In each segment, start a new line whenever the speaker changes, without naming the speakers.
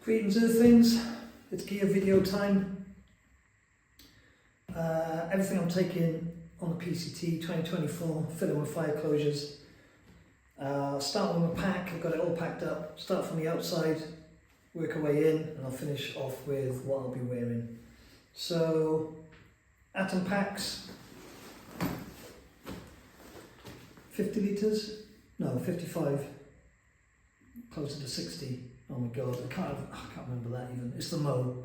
Greetings Earthlings, it's gear video time. Everything I'm taking on the PCT 2024, filling with fire closures. Start with my pack, I've got it all packed up. Start from the outside, work our way in, and I'll finish off with what I'll be wearing. So, Atom packs, 50 litres, no 55, closer to 60. Oh my god, I can't remember that even. It's the Mo.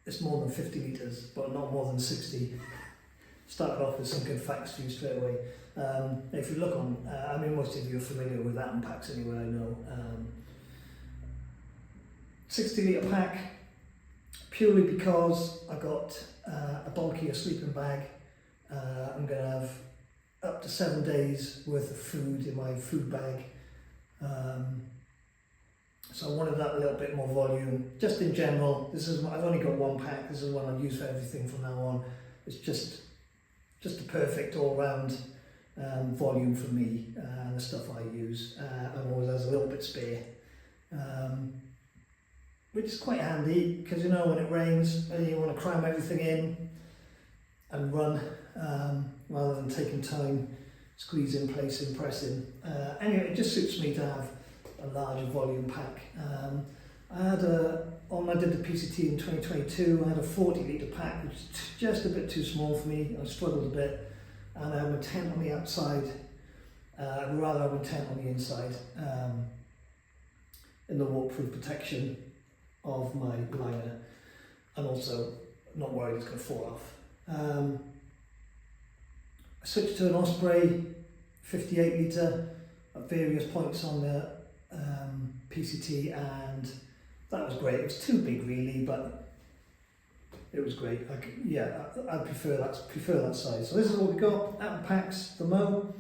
It's more than 50 litres, but not more than 60. Started off with some good facts for you straight away. If you look on, I mean most of you are familiar with Atom packs anyway, I know. 60 litre pack, purely because I got a bulkier sleeping bag. I'm going to have up to 7 days worth of food in my food bag. So I wanted that a little bit more volume. Just in general, I've only got one pack. This is one I use for everything from now on. It's just a perfect all-round volume for me and the stuff I use. And always has a little bit spare, which is quite handy because you know when it rains and you want to cram everything in and run rather than taking time, squeezing, placing, pressing. Anyway, it just suits me to have a larger volume pack. When I did the PCT in 2022, I had a 40 litre pack, which is just a bit too small for me. I struggled a bit, and I had my tent on the outside. I'd rather have my tent on the inside, in the waterproof protection of my liner, and also not worried it's going to fall off. I switched to an Osprey 58 litre at various points on the PCT, and that was great. It was too big really, but it was great. I prefer that size. So this is what we got. Atom packs, the Mo.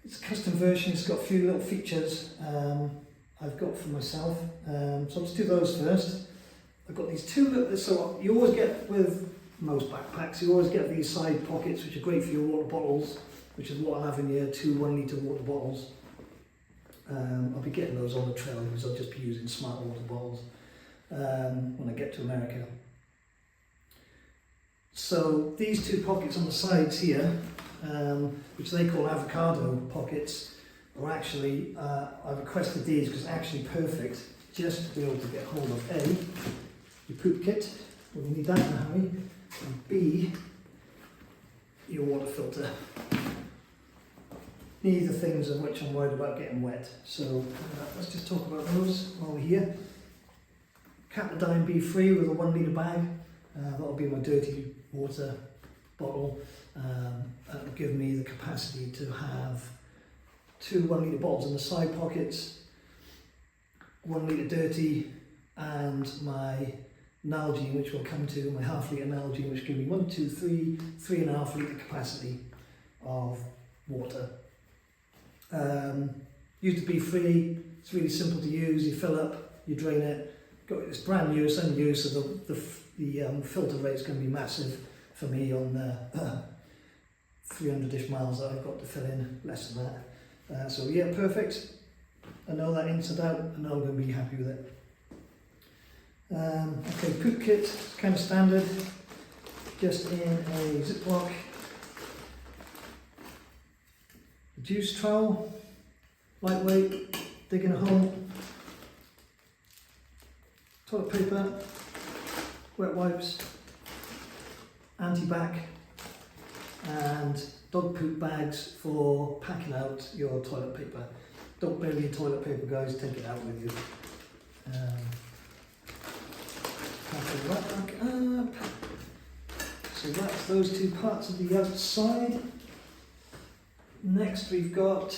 It's a custom version. It's got a few little features I've got for myself. So let's do those first. I've got these two little. So you always get with most backpacks, you always get these side pockets, which are great for your water bottles, which is what I have in here. 2 1 litre water bottles. I'll be getting those on the trail because I'll just be using smart water bottles when I get to America. So these 2 pockets on the sides here, which they call avocado pockets, are actually, I've requested these because they're actually perfect just to be able to get hold of A, your poop kit, we need that in a hurry, and B, your water filter. Neither things of which I'm worried about getting wet. So let's just talk about those while we're here. Capladine B3 with a 1 litre bag. That'll be my dirty water bottle. That'll give me the capacity to have 2 1 litre bottles in the side pockets, 1 litre dirty, and my Nalgene, which we'll come to, my half litre Nalgene, which gives me 1, 2, 3, 3.5 litre capacity of water. Used to be free. It's really simple to use. You fill up, you drain it. It's brand new, it's unused, so the filter rate's going to be massive for me on the 300-ish miles that I've got to fill in, less than that. So yeah, perfect. I know that inside out. I know I'm going to be happy with it. Okay, poop kit, kind of standard, just in a Ziploc. Juice trowel, lightweight, digging a hole, toilet paper, wet wipes, anti-bac, and dog poop bags for packing out your toilet paper. Don't bury your toilet paper, guys, take it out with you. Pack that back up. So that's those 2 parts of the outside. Next we've got,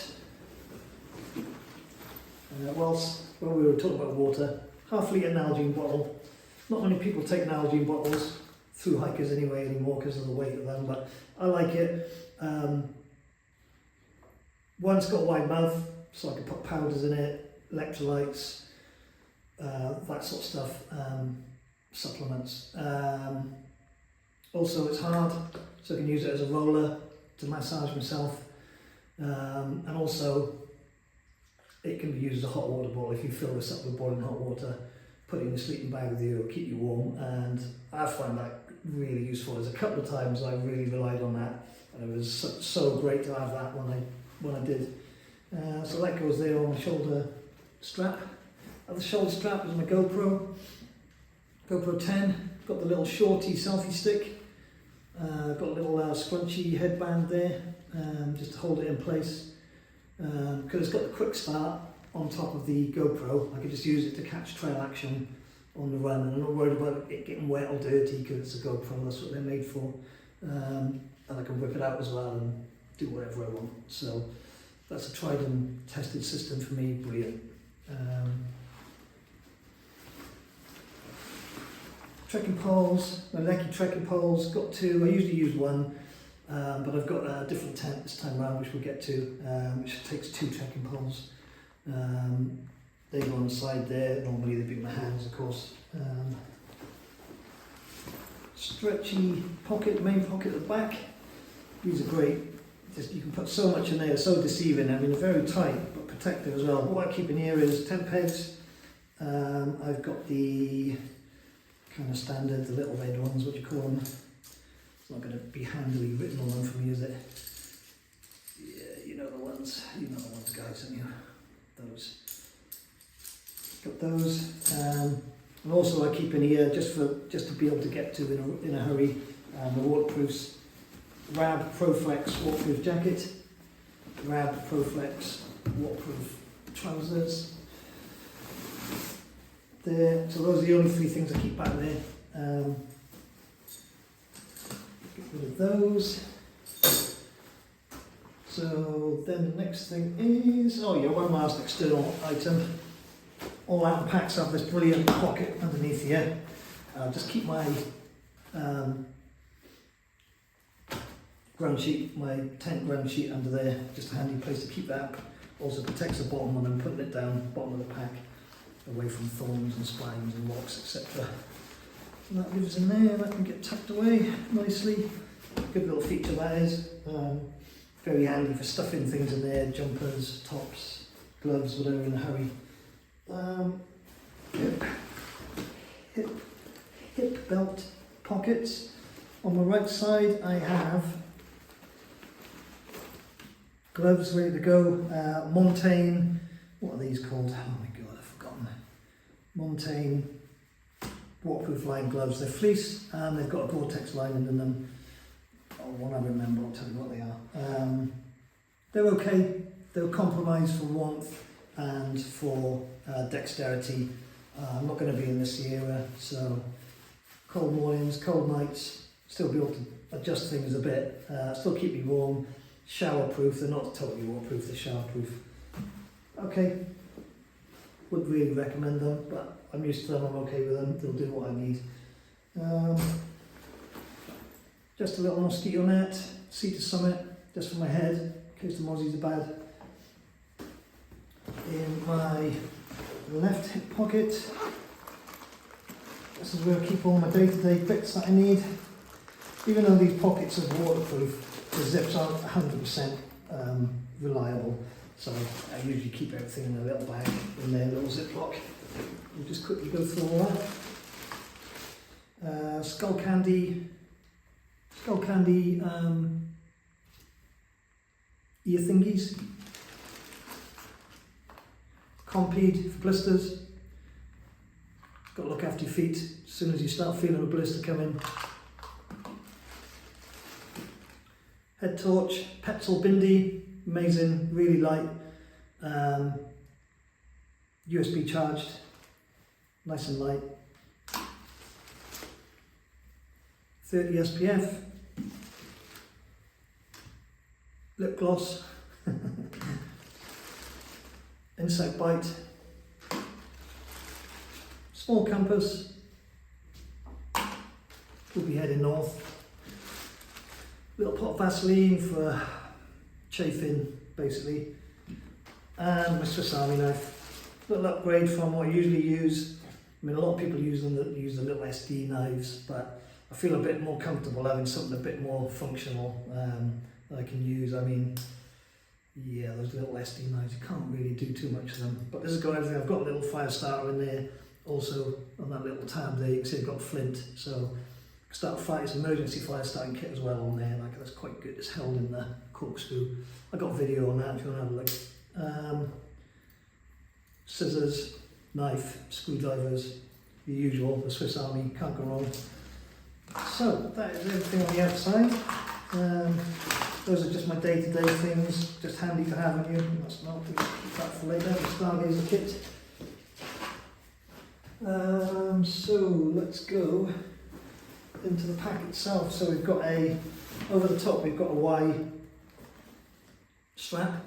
whilst we were talking about water, half litre Nalgene bottle. Not many people take Nalgene bottles, through hikers anyway anymore because of the weight of them, but I like it. One's got a wide mouth, so I can put powders in it, electrolytes, that sort of stuff, supplements. Also it's hard, so I can use it as a roller to massage myself. And also it can be used as a hot water bottle. If you fill this up with boiling hot water, put it in a sleeping bag with you, it'll keep you warm, and I find that really useful. There's a couple of times I really relied on that, and it was so great to have that when I did. So that goes there on my shoulder strap. At the shoulder strap is my GoPro 10. Got the little shorty selfie stick. Got a little scrunchy headband there, just to hold it in place. Because it's got the quick start on top of the GoPro, I could just use it to catch trail action on the run, and I'm not worried about it getting wet or dirty because it's a GoPro, that's what they're made for. And I can whip it out as well and do whatever I want. So that's a tried and tested system for me, brilliant. Trekking poles, my Lecky trekking poles, got two. I usually use one, but I've got a different tent this time around, which we'll get to, which takes two trekking poles. They go on the side there, normally they'd be in my hands, of course. Stretchy pocket, main pocket at the back. These are great. Just, you can put so much in there, so deceiving. I mean, they're very tight, but protective as well. What I keep in here is tent pegs. I've got the kind of standard, the little red ones, what do you call them? It's not going to be handily written on them for me, is it? Yeah, you know the ones, guys, haven't you? Those. Got those. And also I keep in here, just to be able to get to in a hurry, the waterproofs. Rab Proflex waterproof jacket, Rab Proflex waterproof trousers. There, so those are the only three things I keep back there. Get rid of those. So then the next thing is, oh yeah, one last external item. All out packs have this brilliant pocket underneath here. Just keep my ground sheet, my tent ground sheet under there, just a handy place to keep that. Also protects the bottom when I'm putting it down, bottom of the pack, away from thorns and spines and rocks, etc. And that lives in there, that can get tucked away nicely. Good little feature that is. Very handy for stuffing things in there, jumpers, tops, gloves, whatever in a hurry. Hip belt pockets. On the right side I have gloves ready to go. Montane, what are these called? Oh my god, I've forgotten. Montane waterproof line gloves. They're fleece and they've got a Gore-Tex lining in them. Oh, when I remember, I'll tell you what they are. They're okay. They're compromised for warmth and for dexterity. I'm not going to be in this Sierra, so cold mornings, cold nights, still be able to adjust things a bit, still keep me warm, shower proof. They're not totally waterproof, they're shower proof. Okay, would really recommend them, but I'm used to them, I'm okay with them, they'll do what I need. Just a little mosquito net, Cedar Summit, just for my head, in case the mozzies are bad. In my left hip pocket, this is where I keep all my day-to-day bits that I need. Even though these pockets are waterproof, the zips aren't 100% reliable, so I usually keep everything in a little bag in their little Ziploc. We'll just quickly go through all that. Skull candy ear thingies. Compeed for blisters. Got to look after your feet as soon as you start feeling a blister coming. Head torch, Petzl Bindi, amazing, really light. USB charged, nice and light. 30 SPF. Lip gloss. Insect bite. Small compass. We'll be heading north. Little pot of Vaseline for chafing, basically. And my Swiss Army knife. Little upgrade from what I usually use. I mean, a lot of people use the little SD knives, but I feel a bit more comfortable having something a bit more functional that I can use. I mean, yeah, those little SD knives, you can't really do too much of them. But this has got everything. I've got a little fire starter in there, Also on that little tab there you can see I've got flint, so start fire, it's an emergency fire starting kit as well on there, like that's quite good, it's held in the corkscrew. I got a video on that if you want to have a look. Scissors, knife, screwdrivers, the usual, the Swiss Army, can't go wrong. So that is everything on the outside. Those are just my day-to-day things, just handy to have on you. That's not keep that for later, the stargazer kit. So let's go into the pack itself. So we've got over the top we've got a Y strap,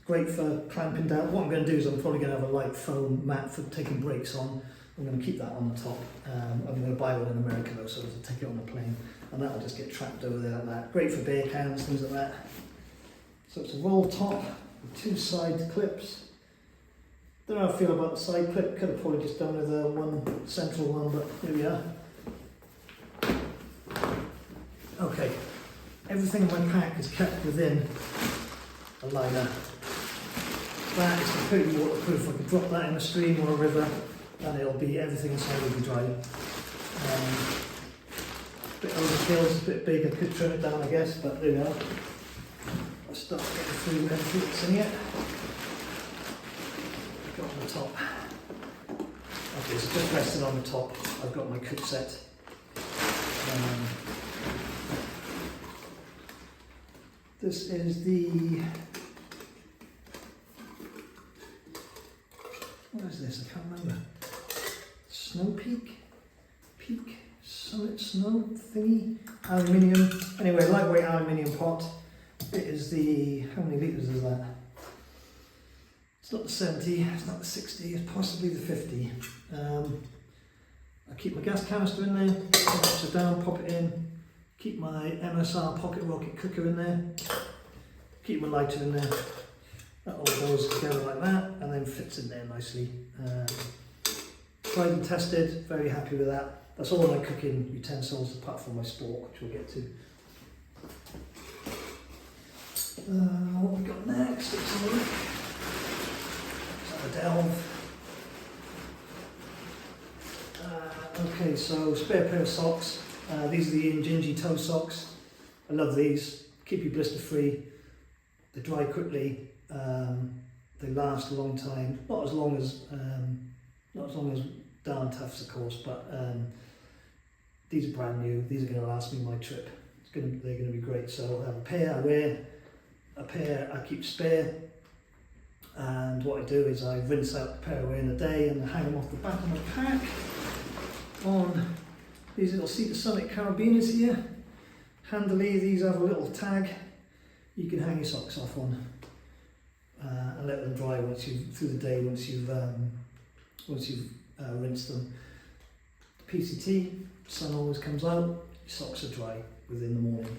great for clamping down. What I'm going to do is I'm probably going to have a light foam mat for taking brakes on. I'm going to keep that on the top. I'm going to buy one in America though, so to take it on the plane, and that'll just get trapped over there like that. Great for beer cans, things like that. So it's a roll top with 2 side clips. Don't know how I feel about the side clip, could have probably just done with one central one, but here we are. Okay, everything in my pack is kept within a liner. That is completely waterproof. I can drop that in a stream or a river and everything inside will be dry. Bit overkill, it's a bit big, I could trim it down I guess, but there we are. I'll start getting through everything that's in here. Got on the top. Okay, so just resting on the top, I've got my cook set. This is the, what is this? I can't remember. Snow Peak? Summit Snow thingy? Aluminium. Anyway, lightweight aluminium pot. It is the, how many litres is that? It's not the 70, it's not the 60, it's possibly the 50. I keep my gas canister in there, pop it down, pop it in. Keep my MSR pocket rocket cooker in there. Keep my lighter in there. That all goes together like that and then fits in there nicely. Tried and tested, very happy with that. That's all my cooking utensils apart from my spork, which we'll get to. What we got next? Let's have a look. Let's have a delve. Okay, so spare pair of socks. These are the Injinji toe socks. I love these. Keep you blister free. They dry quickly. They last a long time. Not as long as Darn Toughs, of course, but these are brand new. These are going to last me my trip. They're going to be great. So I'll have a pair I wear, a pair I keep spare, and what I do is I rinse out the pair I wear in a day and hang them off the back of my pack on these little supersonic carabiners here. Handily, these have a little tag you can hang your socks off on and let them dry through the day once you've rinsed them. The PCT, sun always comes out, your socks are dry within the morning.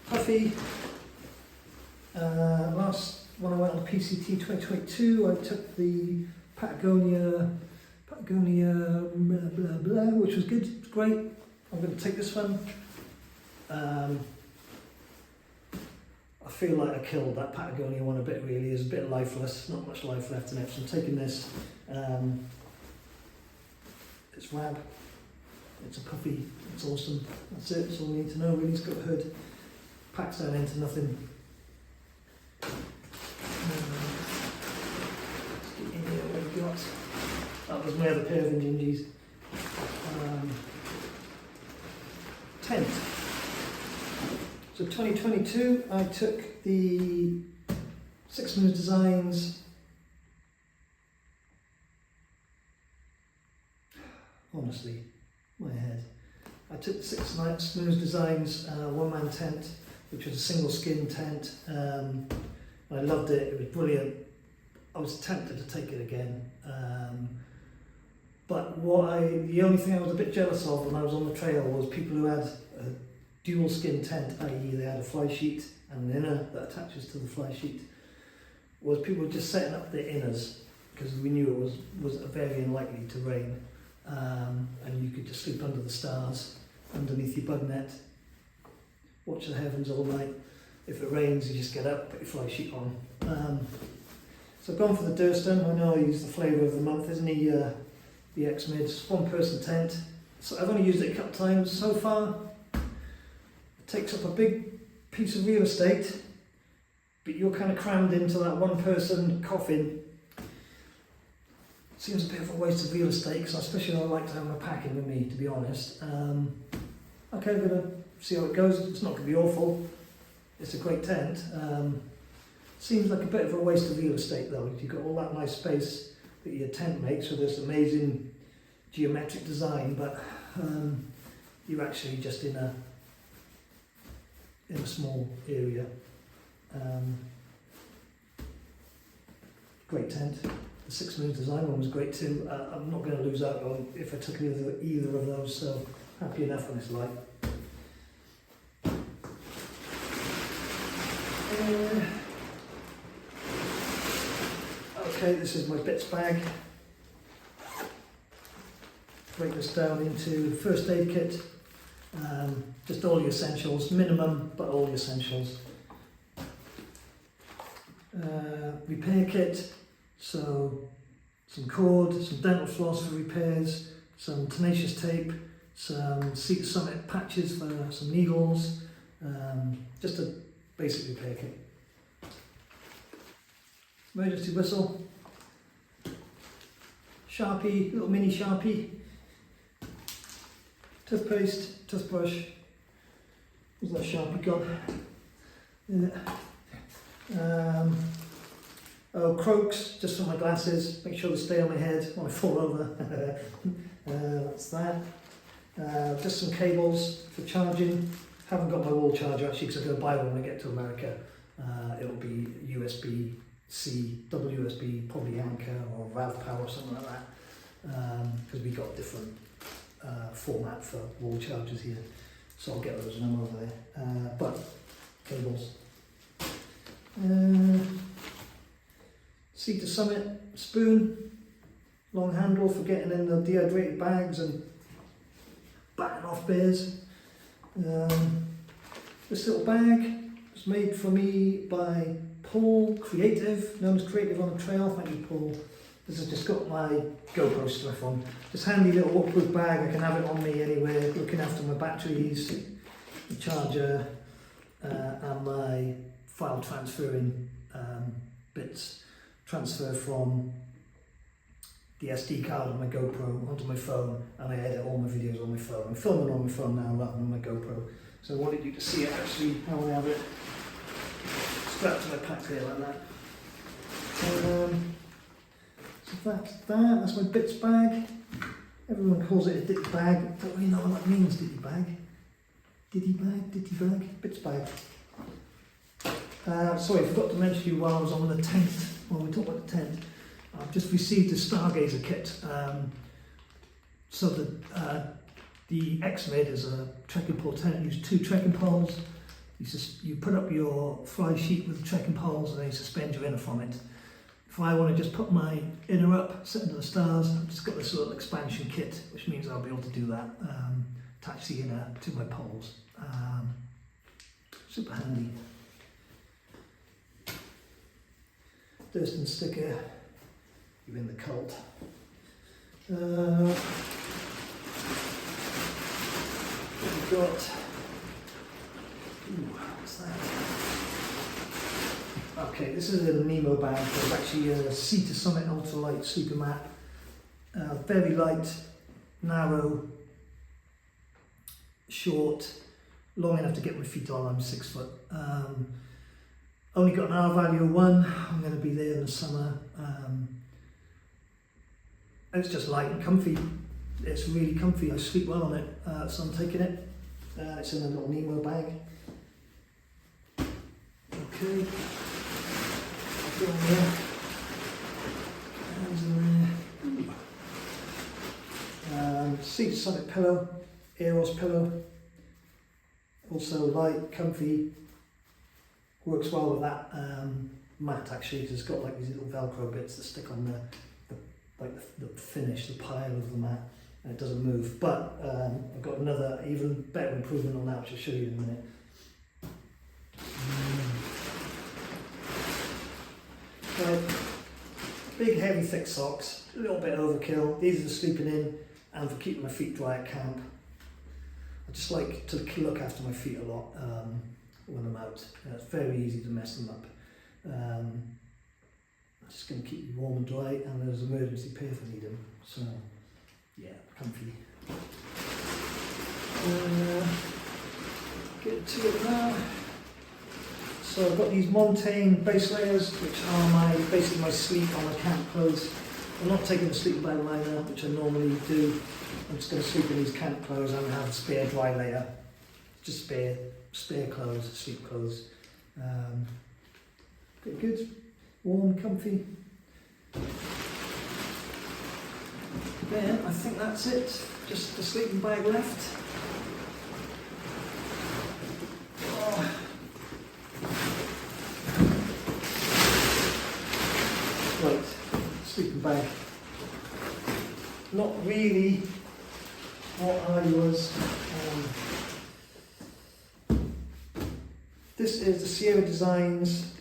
Puffy. Last when I went on PCT 2022, I took the Patagonia blah blah blah, which was good, it's great. I'm going to take this one. I feel like I killed that Patagonia one a bit really, it's a bit lifeless, not much life left in it, so I'm taking this. It's rab, it's a puffy, it's awesome, that's it, that's all you need to know really. It's got a hood, packs down into nothing. Let's get in here, what we've got. That was my other pair of Injinjis. Tent. So 2022, I took the 6 Moves Designs. Honestly, my head. I took the 6 Moves Designs one-man tent, which was a single skin tent. I loved it. It was brilliant. I was tempted to take it again. But the only thing I was a bit jealous of when I was on the trail was people who had a dual skin tent, i.e. they had a fly sheet and an inner that attaches to the fly sheet, was people were just setting up their inners because we knew it was very unlikely to rain, and you could just sleep under the stars underneath your bug net, watch the heavens all night. If it rains you just get up, put your fly sheet on. So I've gone for the Durston. I know I use the flavour of the month, isn't he? The X-Mid, one person tent. So I've only used it a couple of times so far. It takes up a big piece of real estate, but you're kind of crammed into that one person coffin. Seems a bit of a waste of real estate, because especially I like to have my packing with me, to be honest. Okay, I'm going to see how it goes. It's not going to be awful. It's a great tent. Seems like a bit of a waste of real estate though. You've got all that nice space that your tent makes with this amazing geometric design, but you're actually just in a small area. Great tent. The 6 Moons design one was great too. I'm not going to lose out on if I took either of those, so happy enough on this light. Okay, this is my bits bag. Break this down into first aid kit. Just all the essentials, minimum, but all the essentials. Repair kit, so some cord, some dental floss for repairs, some tenacious tape, some Seat Summit patches for some needles, just a basic repair kit. Emergency whistle, Sharpie, little mini Sharpie, toothpaste, toothbrush. Where's that Sharpie gone? Yeah. Oh, Croaks, just for my glasses, make sure they stay on my head when I fall over. That's that. Just some cables for charging. Haven't got my wall charger actually, because I'm going to buy one when I get to America. It'll be USB-C, double USB, probably Anchor or Valve Power or something like that. Because we got different format for wall chargers here. So I'll get those when I'm over there. But cables. Seat Summit spoon, long handle for getting in the dehydrated bags and batting off beers. This little bag was made for me by Paul Creative, known as Creative on the Trail. Thank you, Paul. This has just got my GoPro stuff on. Just handy little waterproof bag. I can have it on me anywhere, looking after my batteries, the charger, and my file transferring bits. Transfer from the SD card on my GoPro onto my phone, and I edit all my videos on my phone. I'm filming on my phone now rather than my GoPro. So I wanted you to see it actually, how I have it strapped to my pack here like that. So that's my bits bag. Everyone calls it a ditty bag. I don't really know what that means, ditty bag. Ditty bag, bits bag. Sorry, I forgot to mention to you while I was on the tent, when we talked about the tent, I've just received a Stargazer kit. So the X-Mid is a trekking pole tent. Use 2 trekking poles. You put up your fly sheet with the trekking poles and then you suspend your inner from it. If I want to just put my inner up, set into the stars, I've just got this little expansion kit, which means I'll be able to do that. Attach the inner to my poles. Super handy. Durston sticker, you're in the cult. We've got, what's that? Okay, this is a Nemo bag. There's actually a Seat Summit ultralight super mat. Very light, narrow, short, long enough to get my feet on. I'm 6 foot. Only got an R value of 1. I'm going to be there in the summer. It's just light and comfy. It's really comfy. I sleep well on it, so I'm taking it. It's in a little Nemo bag. Okay. Go in there. Hands in there. Seat Summit pillow, Eros pillow. Also light, comfy. Works well with that mat actually, because it's got like these little Velcro bits that stick on the finish, the pile of the mat, and it doesn't move. But I've got another even better improvement on that, which I'll show you in a minute. Right, big heavy thick socks, a little bit overkill. These are for sleeping in and for keeping my feet dry at camp. I just like to look after my feet a lot when I'm out. It's very easy to mess them up. Just going to keep you warm and dry, and there's an emergency pair if I need them. So, yeah, comfy. Get to it now. So I've got these Montane base layers, which are basically my sleep on my camp clothes. I'm not taking the sleeping bag liner, which I normally do. I'm just going to sleep in these camp clothes and have a spare dry layer. Just spare clothes, sleep clothes. Good, warm, comfy. Then I think that's it. Just the sleeping bag left. Oh. Right, sleeping bag. Not really what I was. This is the Sierra Designs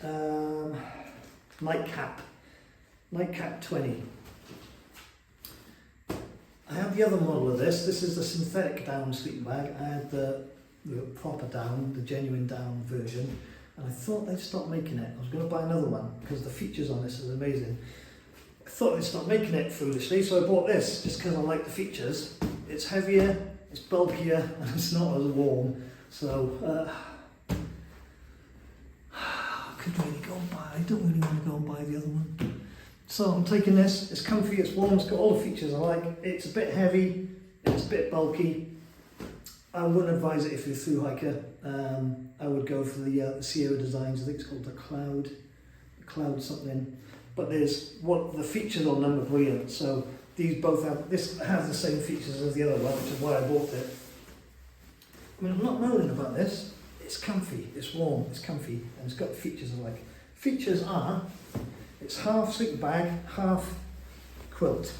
Nightcap 20. I have the other model of this. This is the synthetic down sleeping bag. I had the proper down, the genuine down version, and I thought they'd stop making it. I was going to buy another one because the features on this is amazing. I thought they'd stop making it foolishly, so I bought this just because I like the features. It's heavier, it's bulkier, and it's not as warm. So I could really go and buy. I don't really want to go and buy the other one. So I'm taking this. It's comfy, it's warm, it's got all the features I like. It's a bit heavy, it's a bit bulky. I wouldn't advise it if you're a through hiker. I would go for the Sierra Designs. I think it's called the Cloud something. But the features on them are brilliant. So these both this has the same features as the other one, which is why I bought it. I mean, I'm not moaning about this. It's comfy, it's warm, it's comfy, and it's got the features I like. Features are, it's half sleeping bag, half quilt.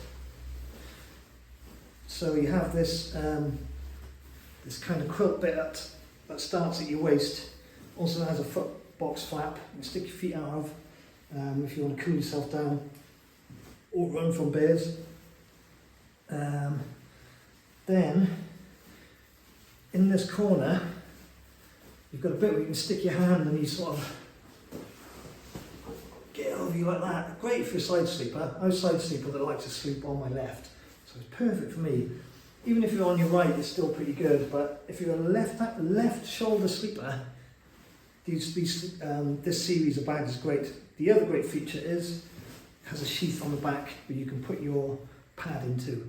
So you have this this kind of quilt bit that starts at your waist. Also has a foot box flap you can stick your feet out of if you want to cool yourself down or run from bears. Then in this corner you've got a bit where you can stick your hand and you sort of get over you like that. Great for a side sleeper. I'm a side sleeper that likes to sleep on my left, so it's perfect for me. Even if you're on your right, it's still pretty good. But if you're a left shoulder sleeper, this series of bags is great. The other great feature is it has a sheath on the back where you can put your pad into.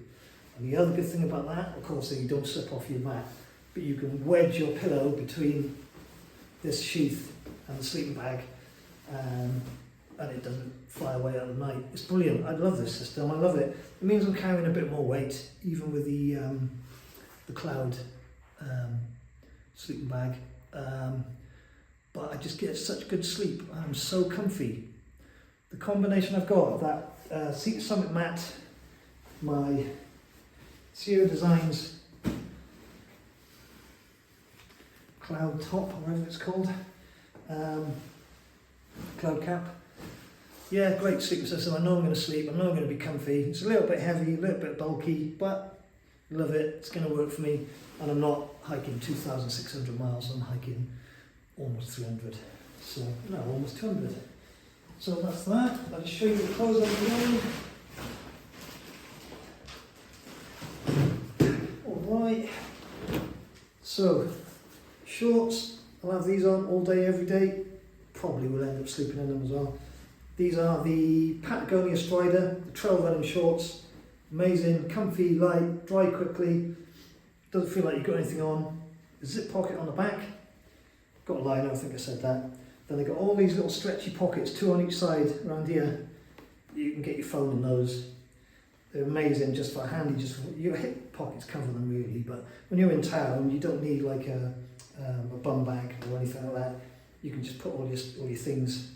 And the other good thing about that, of course, is you don't slip off your mat, but you can wedge your pillow between this sheath and the sleeping bag, and it doesn't fly away at the night. It's brilliant. I love this system. I love it. It means I'm carrying a bit more weight, even with the Cloud sleeping bag. But I just get such good sleep. I'm so comfy. The combination I've got of that Seat Summit mat, my Sierra Designs Cloud top, or whatever it's called, Cloud cap. Yeah, great sleeping system. I know I'm going to sleep. I know I'm going to be comfy. It's a little bit heavy, a little bit bulky, but I love it. It's going to work for me. And I'm not hiking 2,600 miles. I'm hiking almost 300. So, no, almost 200. So that's that. I'll just show you the clothes I'm wearing. Alright. So, shorts. I'll have these on all day, every day. Probably will end up sleeping in them as well. These are the Patagonia Strider, the trail running shorts. Amazing, comfy, light, dry quickly. Doesn't feel like you've got anything on. A zip pocket on the back. Got a liner, I think I said that. Then they've got all these little stretchy pockets, 2 on each side around here. You can get your phone in those. They're amazing, just for handy. Just for, your hip pockets cover them really, but when you're in town, you don't need like a bum bag or anything like that. You can just put all your things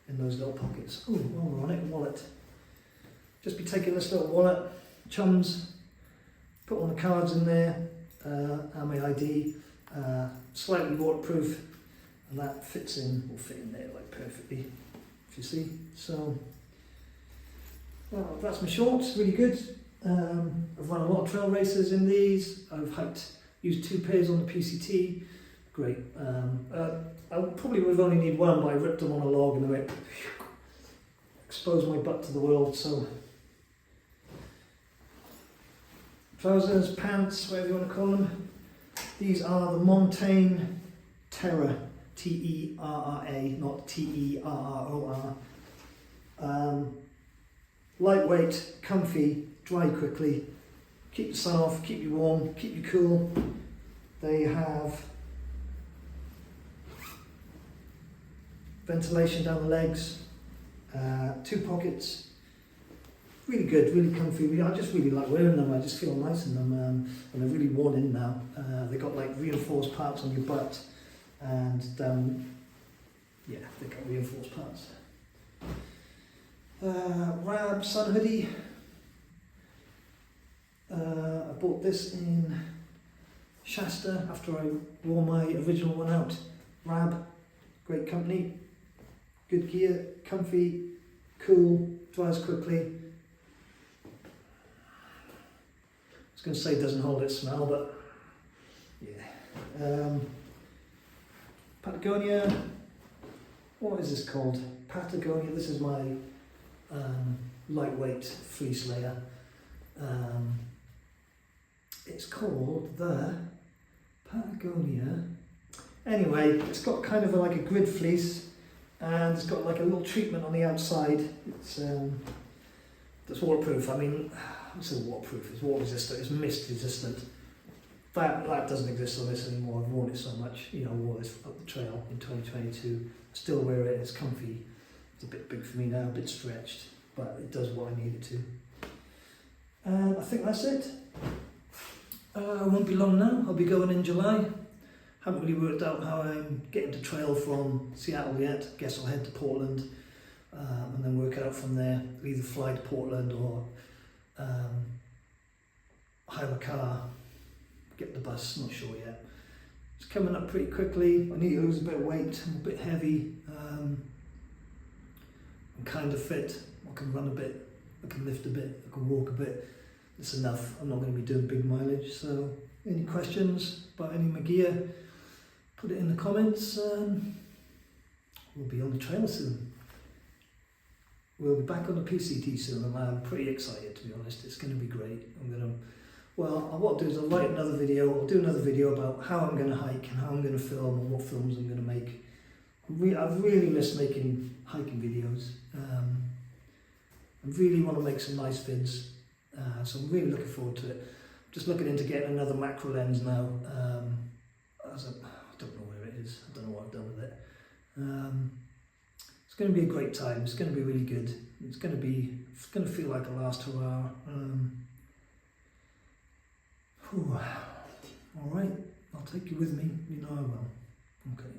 in those little pockets. Oh, while we're on it, wallet. Just be taking this little wallet, chums, put all the cards in there, and my ID, slightly waterproof, and that will fit in there like perfectly, if you see. So, Well, that's my shorts, really good. I've run a lot of trail races in these. I've used 2 pairs on the PCT. Great. I probably would only need one, but I ripped them on a log and they exposed my butt to the world. So trousers, pants, whatever you want to call them. These are the Montane Terra, T-E-R-R-A, not T-E-R-R-O-R. Lightweight, comfy, dry quickly, keep the sun off, keep you warm, keep you cool. They have ventilation down the legs, 2 pockets. Really good, really comfy. I just really like wearing them. I just feel nice in them, and they're really worn in now. They've got like reinforced parts on your butt, and yeah, they've got reinforced parts. Rab sun hoodie. I bought this in Shasta after I wore my original one out. Rab, great company, good gear, comfy, cool, dries quickly. I was going to say it doesn't hold its smell, but yeah. Patagonia, what is this called? Patagonia, this is my lightweight fleece layer. It's called the Patagonia. Anyway, it's got kind of like a grid fleece, and it's got like a little treatment on the outside. It's that's waterproof. I mean, I say waterproof. It's water resistant. It's mist resistant. That doesn't exist on this anymore. I've worn it so much. You know, I wore this up the trail in 2022. I still wear it. It's comfy. It's a bit big for me now, a bit stretched, but it does what I need it to. And I think that's it. I won't be long now. I'll be going in July. Haven't really worked out how I'm getting to trail from Seattle yet. Guess I'll head to Portland and then work out from there. Either fly to Portland or hire a car, get the bus, not sure yet. It's coming up pretty quickly. I need to lose a bit of weight. I'm a bit heavy. I'm kind of fit. I can run a bit, I can lift a bit, I can walk a bit. It's enough. I'm not going to be doing big mileage. So any questions about any of my gear, put it in the comments. We'll be on the trail soon. We'll be back on the PCT soon, and I'm pretty excited, to be honest. It's going to be great. What I'll do is I'll write another video. I'll do another video about how I'm going to hike and how I'm going to film and what films I'm going to make. I've really missed making hiking videos. I really want to make some nice vids, so I'm really looking forward to it. Just looking into getting another macro lens now. I don't know where it is. I don't know what I've done with it. It's going to be a great time. It's going to be really good. It's going to feel like a last hurrah. All right, I'll take you with me. You know I will. Okay.